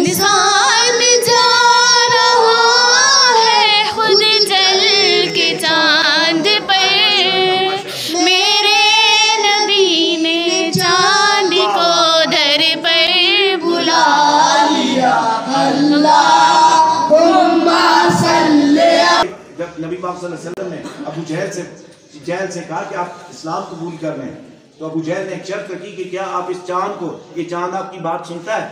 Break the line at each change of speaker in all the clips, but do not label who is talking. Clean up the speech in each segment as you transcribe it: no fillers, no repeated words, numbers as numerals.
انسان جا رہا ہے خود چل کے چاند پر، میرے نبی نے چاند کو در پر بلا لیا۔ اللہم صلی۔
جب نبی پاک صلی اللہ علیہ وسلم نے ابو جہل سے کہا کہ آپ اسلام قبول کر لیں، تو ابو جہل نے ایک شرط رکھی کہ کیا آپ اس چاند کو، یہ چاند آپ کی بات سنتا ہے؟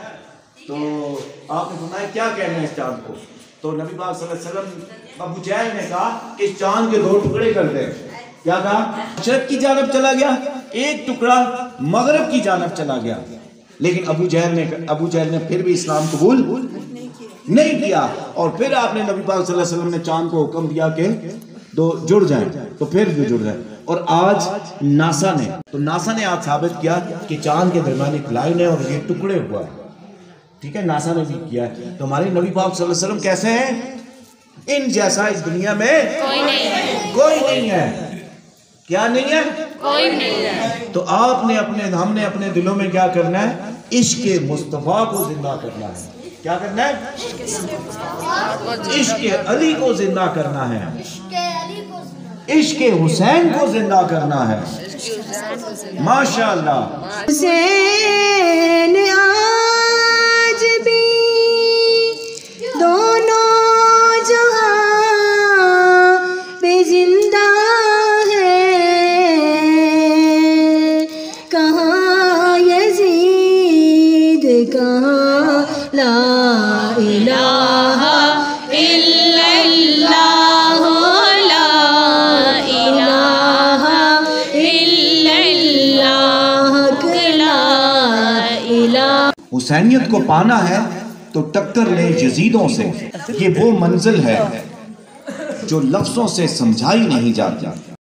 تو آپ نے فرمایا کیا کہنا ہے اس چاند کو؟ تو نبی پاک صلی اللہ علیہ وسلم، ابو جہل نے کہا کہ اس چاند کے 2 ٹکڑے کر دیں۔ کیا کہا؟ مشرق کی جانب چلا گیا، ایک ٹکڑا مغرب کی جانب چلا گیا، لیکن ابو جہل نے پھر بھی اسلام قبول نہیں کیا، اور پھر آپ نے نبی پاک صلی اللہ علیہ وسلم نے چاند کو حکم دیا کہ 2 جڑ جائیں، تو پھر بھی جڑ جائیں۔ اور آج ناسا نے آج ثابت کیا کہ چاند کے درمیان ایک لائن ہے اور یہ ٹکڑے ہوا ہے، ٹھیک ہے، ناسا نے بھی کیا ہے۔ تو ہمارے نبی پاک صلی اللہ علیہ وسلم کیسے ہیں؟ ان جیسا اس دنیا میں کوئی نہیں ہے۔ کیا نہیں ہے؟
کوئی نہیں ہے۔
تو ہم نے اپنے دلوں میں کیا کرنا ہے؟ عشق مصطفیٰ کو زندہ کرنا ہے۔ کیا کرنا ہے؟ عشق علی کو زندہ کرنا ہے، عشق حسین کو زندہ کرنا ہے۔ ماشاءاللہ۔
حسین آج بھی دونوں جہاں پہ زندہ ہے، کہاں یزید کہاں لا الہ الا اللہ، لا الہ الا اللہ، لا الہ۔
حسینیت کو پانا ہے تو ٹکر لیں یزیدوں سے، یہ وہ منزل ہے جو لفظوں سے سمجھائی نہیں جاتی۔